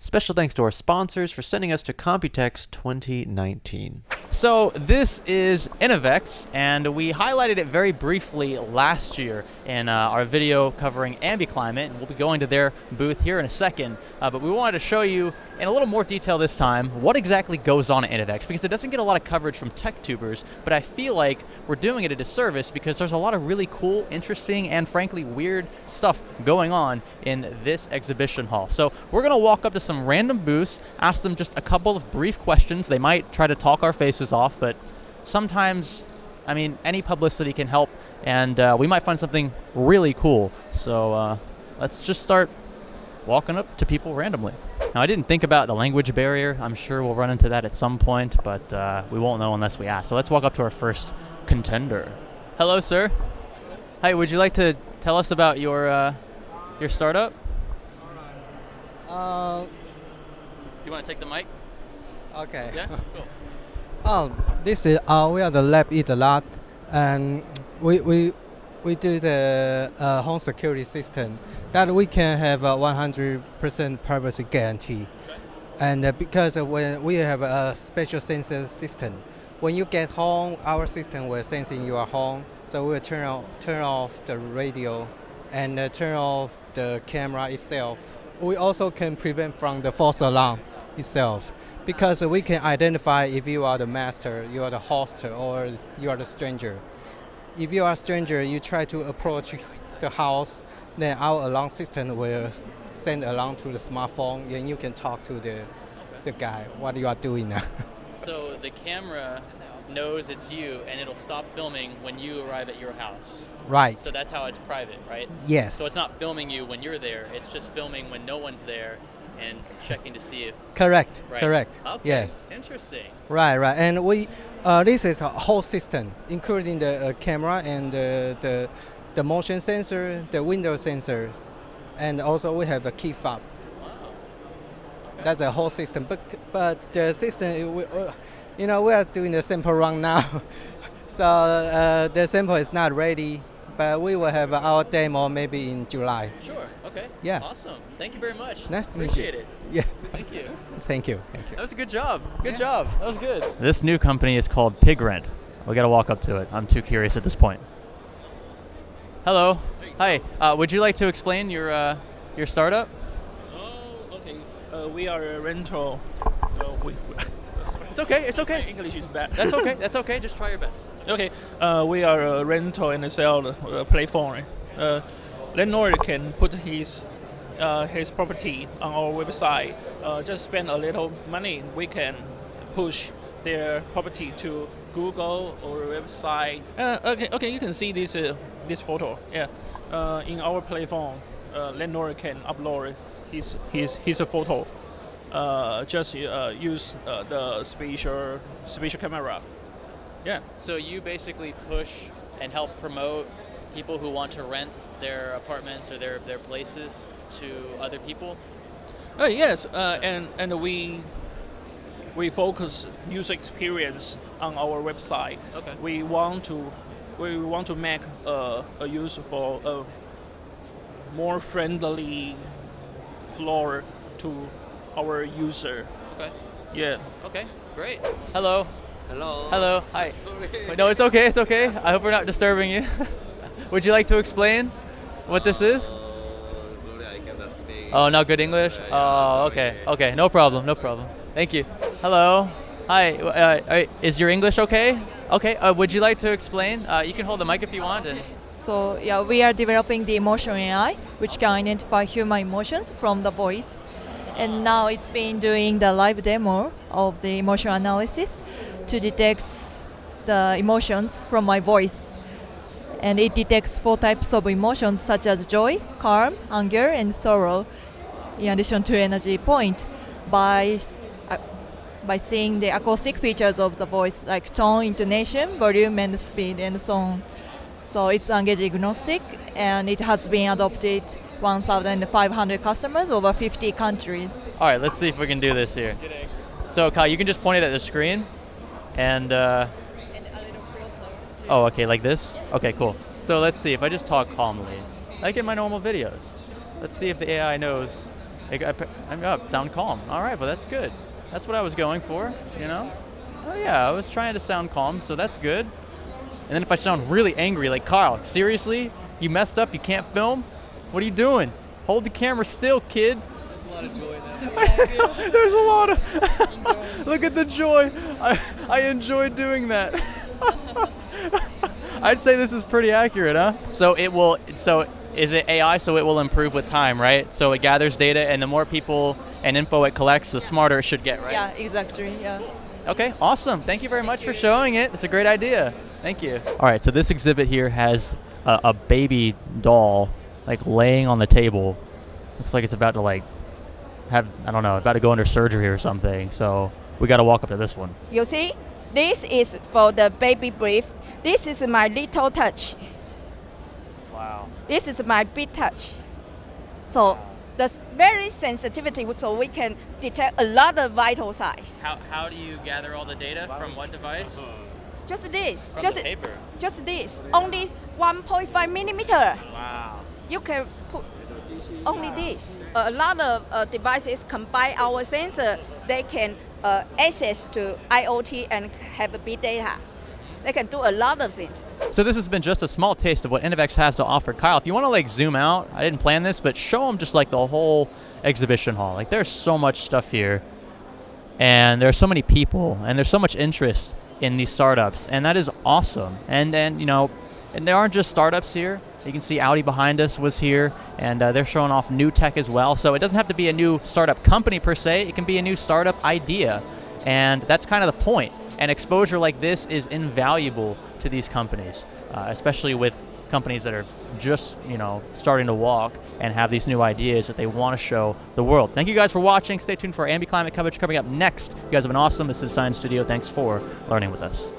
Special thanks to our sponsors for sending us to Computex 2019. So this is InnoVEX, and we highlighted it very briefly last year in our video covering AmbiClimate, and we'll be going to their booth here in a second. But we wanted to show you in a little more detail this time what exactly goes on at InnoVEX, because it doesn't get a lot of coverage from tech tubers, but I feel like we're doing it a disservice because there's a lot of really cool, interesting, and frankly weird stuff going on in this exhibition hall. So we're going to walk up to some random booths, ask them just a couple of brief questions. They might try to talk our faces off, but sometimes, I mean, any publicity can help, and we might find something really cool. So let's just start walking up to people randomly. Now, I didn't think about the language barrier. I'm sure we'll run into that at some point, but we won't know unless we ask. So let's walk up to our first contender. Hello, sir. Hi, would you like to tell us about your startup? You want to take the mic? Okay. Yeah, cool. This is we are the Lappet lot, and we do the home security system that we can have a 100% privacy guarantee, and because when we have a special sensor system, when you get home, our system will sense in your home, so we will turn off the radio and turn off the camera itself. We also can prevent from the false alarm itself, because we can identify if you are the master, you are the host, or you are the stranger. If you are a stranger, you try to approach the house, then our alarm system will send alarm to the smartphone, and you can talk to the guy what you are doing now. So the camera knows it's you, and it'll stop filming when you arrive at your house. Right. So that's how it's private, right? Yes. So it's not filming you when you're there, it's just filming when no one's there and checking to see if... Correct, right? correct. Okay. Yes. Interesting. Right. And we, this is a whole system, including the camera and the motion sensor, the window sensor, and also we have the key fob. Wow. Okay. That's a whole system. But the system, we are doing the sample run now, so the sample is not ready. But we will have our demo maybe in July. Sure. Okay. Yeah. Awesome. Thank you very much. Nice to meet you. Appreciate it. Yeah. Thank you. Thank you. That was a good job. Good Yeah. job. That was good. This new company is called Pigrent. We got to walk up to it. I'm too curious at this point. Hello. Hi. Would you like to explain your startup? Oh, okay. We are a rental. It's okay. It's okay. English is bad. That's okay. That's okay. Just try your best. Okay. We are a rental and sell platform. Landlord can put his property on our website. Just spend a little money. We can push their property to Google or website. Okay. You can see this photo. Yeah. In our platform, landlord can upload his photo. Just use the spatial camera. Yeah. So you basically push and help promote people who want to rent their apartments or their places to other people? Yes, and we focus user experience on our website. Okay. We want to make a use for a more friendly floor to our user. Okay. Yeah. Okay. Great. Hello. Hello. Hello. Hi. Sorry. Wait, no, it's okay. It's okay. I hope we're not disturbing you. Would you like to explain what this is? Sorry, I cannot speak. Oh, not good English? Oh, okay. Okay. No problem. No problem. Thank you. Hello. Hi. Is your English okay? Okay. Would you like to explain? You can hold the mic if you want. And So yeah, we are developing the emotion AI, which can identify human emotions from the voice. And now it's been doing the live demo of the emotion analysis to detect the emotions from my voice. And it detects 4 types of emotions such as joy, calm, anger, and sorrow, in addition to energy point, by seeing the acoustic features of the voice like tone, intonation, volume, and speed, and so on. So it's language agnostic, and it has been adopted 1,500 customers over 50 countries. all right, let's see if we can do this here. So Kyle, you can just point it at the screen, and And a little closer. oh, okay, like this? Okay, cool. So let's see if I just talk calmly, like in my normal videos. Let's see if the AI knows Sound calm. All right, well, that's good. That's what I was going for, you know? Oh, yeah, I was trying to sound calm, so that's good. And then if I sound really angry, like, Kyle, seriously? You messed up? You can't film? What are you doing? Hold the camera still, kid. There's a lot of joy there. There's a lot of... Look at the joy. I enjoy doing that. I'd say this is pretty accurate, huh? So is it AI, so it will improve with time, right? So it gathers data, and the more people and info it collects, the smarter it should get, right? Yeah, exactly. Yeah. Okay, awesome. Thank you very much for showing it. It's a great idea. Thank you. All right, so this exhibit here has a baby doll, like, laying on the table. Looks like it's about to, like, about to go under surgery or something. So we got to walk up to this one. You see, this is for the baby breath. This is my little touch. Wow. This is my BitTouch. So that's very sensitivity, so we can detect a lot of vital signs. How do you gather all the data from what device? Just this. From just the paper. Just this. Only 1.5 millimeter. Wow. You can put only this. A lot of devices combine our sensor. They can access to IoT and have big data. They can do a lot of things. So this has been just a small taste of what InnoVEX has to offer. Kyle, if you want to, like, zoom out, I didn't plan this, but show them just, like, the whole exhibition hall. Like, there's so much stuff here, and there's so many people, and there's so much interest in these startups, and that is awesome. And you know, and there aren't just startups here. You can see Audi behind us was here, and they're showing off new tech as well. So it doesn't have to be a new startup company per se. It can be a new startup idea, and that's kind of the point. And exposure like this is invaluable to these companies, especially with companies that are just, you know, starting to walk and have these new ideas that they want to show the world. Thank you guys for watching. Stay tuned for our Ambi Climate coverage coming up next. You guys have been awesome. This is Science Studio. Thanks for learning with us.